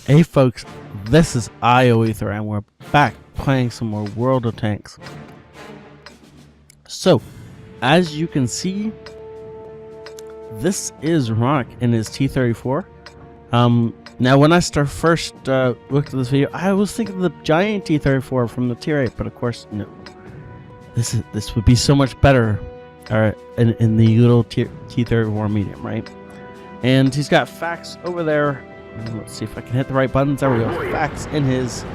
Hey folks, this is ioEther and we're back playing some more World of Tanks. So, as you can see, this is Ronnok in his T-34. Now when I first looked at this video, I was thinking of the giant T-34 from the Tier 8, but of course, no. This would be so much better in the little T-34 medium, right? And he's got facts over there. Let's see if I can hit the right buttons. There we go. Facts in his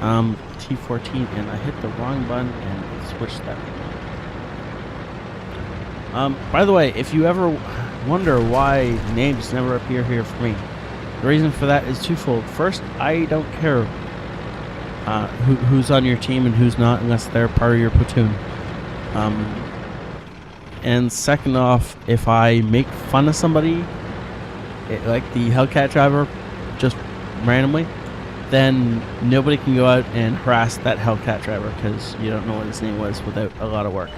T14, and I hit the wrong button and switched that. By the way, if you ever wonder why names never appear here for me, the reason for that is twofold. First, I don't care who's on your team and who's not unless they're part of your platoon. And second off, if I make fun of somebody, like the Hellcat driver, just randomly, then nobody can go out and harass that Hellcat driver because you don't know what his name was without a lot of work.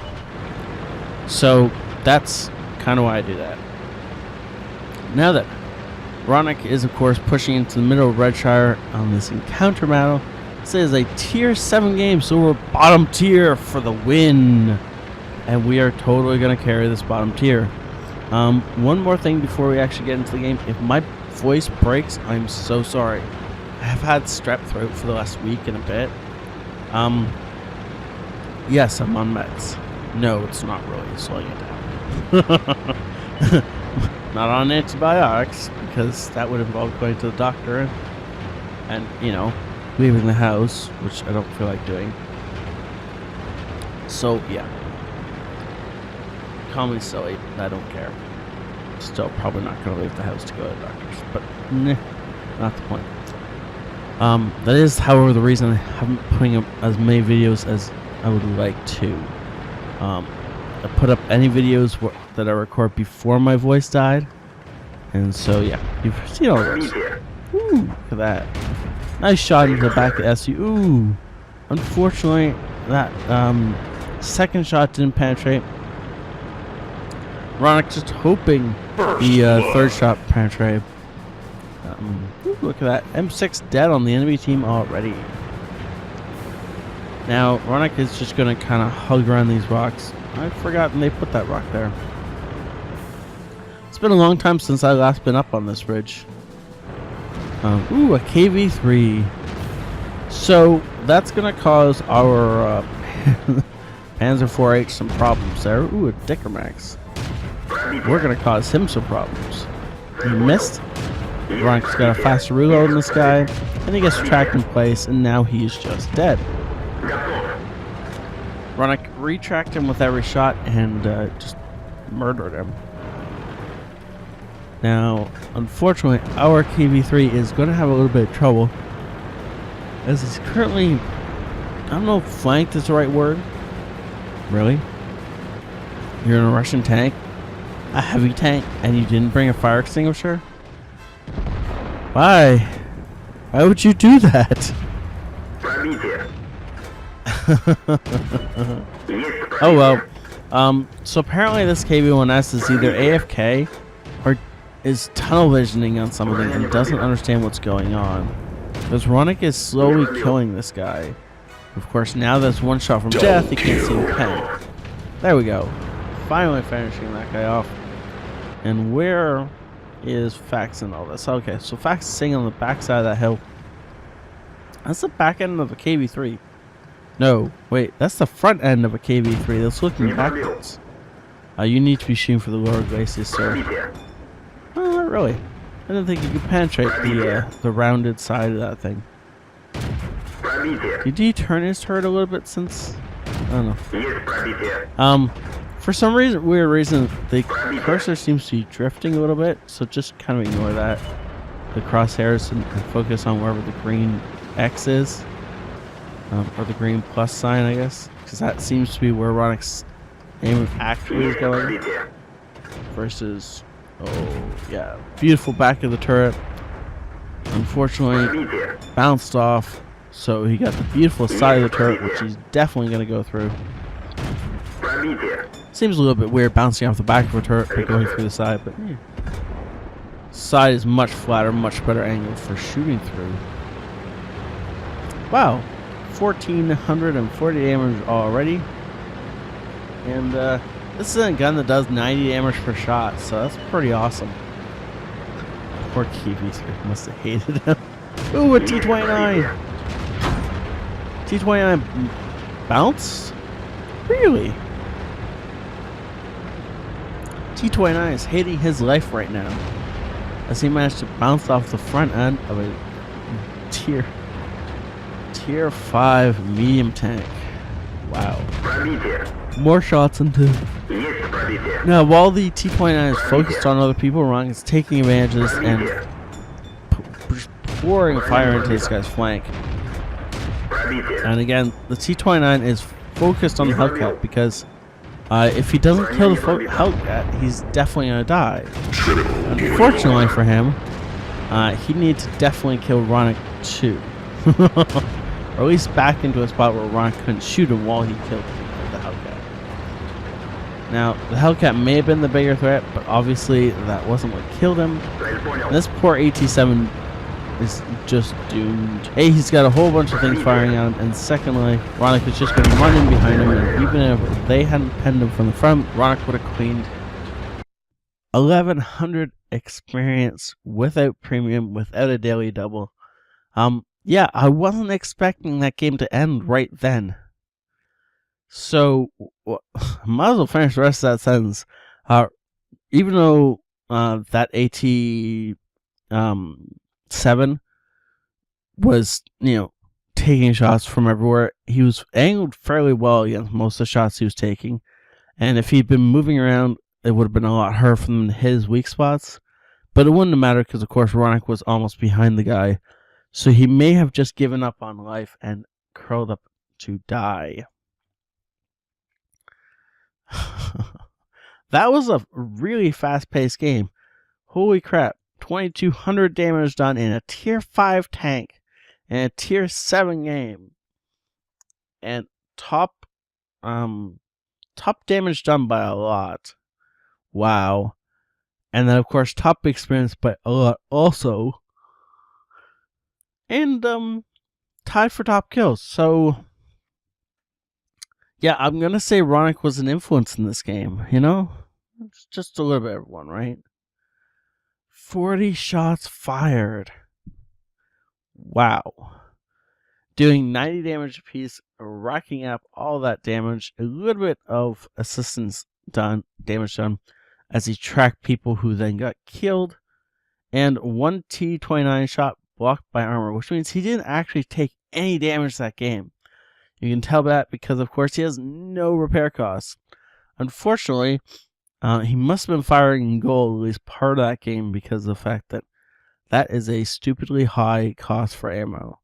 So that's kind of why I do that. Now that Ronnok is of course pushing into the middle of Redshire on this encounter battle, this is a tier 7 game, so we're bottom tier for the win, and we are totally going to carry this bottom tier. One more thing before we actually get into the game. If my voice breaks, I'm so sorry. I have had strep throat for the last week and a bit. Yes, I'm on meds. No, it's not really slowing it down. Not on antibiotics, because that would involve going to the doctor and you know, leaving the house, which I don't feel like doing. So, yeah. Call me silly, I don't care. Still probably not going to leave the house to go to the doctors, but nah, not the point. That is, however, the reason I haven't been putting up as many videos as I would like to. I put up any videos that I record before my voice died, and so yeah, you've seen all this. Ooh, look at that. Nice shot into the back of the SU. Ooh, unfortunately, that second shot didn't penetrate. Ronnok just hoping the third shot penetrated. Look at that. M6 dead on the enemy team already. Now, Ronnok is just going to kind of hug around these rocks. I've forgotten they put that rock there. It's been a long time since I last been up on this ridge. Ooh, a KV-3. So, that's going to cause our Panzer 4H some problems there. Ooh, a Dicker Max. We're going to cause him some problems. He missed. Ronnok's got a faster reload in this guy, and he gets tracked in place, and now he's just dead. Ronnok retracked him with every shot and just murdered him. Now, unfortunately, our KV-3 is going to have a little bit of trouble, as he's currently, I don't know if flanked is the right word. Really? You're in a Russian tank? A heavy tank, and you didn't bring a fire extinguisher? Why? Why would you do that? Oh well. So apparently this KV-1S is either AFK or is tunnel visioning on something and doesn't understand what's going on. Because Ronnok is slowly killing this guy. Of course, now that's one shot from death, he can't see the pen. There we go. Finally finishing that guy off. And where is Fax in all this? Okay, so Fax is sitting on the back side of that hill. That's the back end of a KV-3. No, wait, that's the front end of a KV-3 that's looking backwards. You need to be shooting for the lower glacis, sir. Not really. I don't think you can penetrate the rounded side of that thing. Did he turn his turret a little bit since? I don't know. For some weird reason, the cursor seems to be drifting a little bit, so just kind of ignore that. The crosshairs and focus on wherever the green X is. Or the green plus sign, I guess. Because that seems to be where Ronnok's aim actually is going. Versus, oh yeah, beautiful back of the turret. Unfortunately, bounced off. So he got the beautiful side of the turret, which he's definitely going to go through. Seems a little bit weird bouncing off the back of a turret but going through the side, but yeah. side is much flatter, much better angle for shooting through. Wow, 1,440 damage already. And this is a gun that does 90 damage per shot, so that's pretty awesome. Poor Kiwi must have hated him. Ooh, a T-29! T-29 bounce? Really? T-29 is hating his life right now, as he managed to bounce off the front end of a tier 5 medium tank. Wow. More shots into. Now, while the T-29 is focused on other people, Ronnok is taking advantages and pouring fire into this guy's flank. And again, the T-29 is focused on the Hellcat because if he doesn't kill the Hellcat, he's definitely going to die. Unfortunately for him, he needs to definitely kill Ronnok too. Or at least back into a spot where Ronnok couldn't shoot him while he killed the Hellcat. Now, the Hellcat may have been the bigger threat, but obviously that wasn't what killed him. And this poor AT-7 is just doomed. A, he's got a whole bunch of things firing at him, and secondly, Ronnok is just going to run in behind him, and even if they hadn't penned him from the front, Ronnok would have cleaned 1,100 experience without premium, without a daily double. Yeah, I wasn't expecting that game to end right then. So, might as well finish the rest of that sentence. Even though that AT-7 was, taking shots from everywhere, he was angled fairly well against most of the shots he was taking. And if he'd been moving around, it would have been a lot harder from his weak spots. But it wouldn't have mattered because, of course, Ronnok was almost behind the guy. So he may have just given up on life and curled up to die. That was a really fast-paced game. Holy crap. 2,200 damage done in a tier 5 tank in a tier 7 game. And top damage done by a lot. Wow. And then, of course, top experience by a lot also. And tied for top kills. So yeah, I'm gonna say Ronnok was an influence in this game. It's just a little bit, everyone, right? 40 shots fired. Wow. Doing 90 damage apiece, racking up all that damage. A little bit of damage done as he tracked people who then got killed, and one T-29 shot blocked by armor, which means he didn't actually take any damage that game. You can tell that because, of course, he has no repair costs. Unfortunately, he must have been firing in gold at least part of that game because of the fact that that is a stupidly high cost for ammo.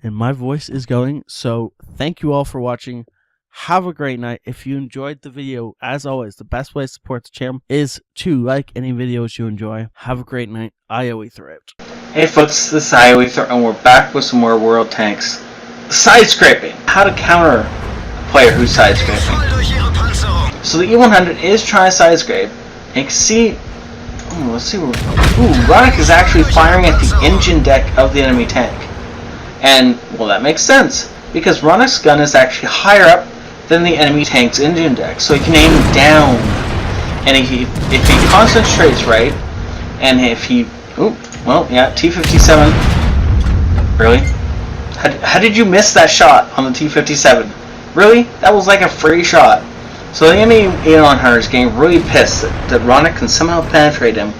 And my voice is going, so thank you all for watching. Have a great night. If you enjoyed the video, as always, the best way to support the channel is to like any videos you enjoy. Have a great night. ioEther out. Hey folks, this is ioEther, and we're back with some more world tanks. Side scraping! How to counter a player who's side scraping. So the E100 is trying to side scrape, and you can see, let's see where, Ronnok is actually firing at the engine deck of the enemy tank. And, well, that makes sense, because Ronnok's gun is actually higher up than the enemy tank's engine deck, so he can aim down. And if he concentrates right, and if he, T-57, really? How did you miss that shot on the T-57? Really? That was like a free shot. So the enemy E100 is getting really pissed that Ronnok can somehow penetrate him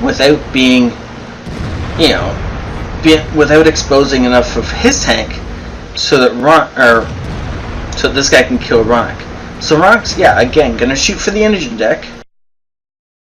without being, without exposing enough of his tank so that so this guy can kill Ronnok. So Ronnok's, again, gonna shoot for the engine deck.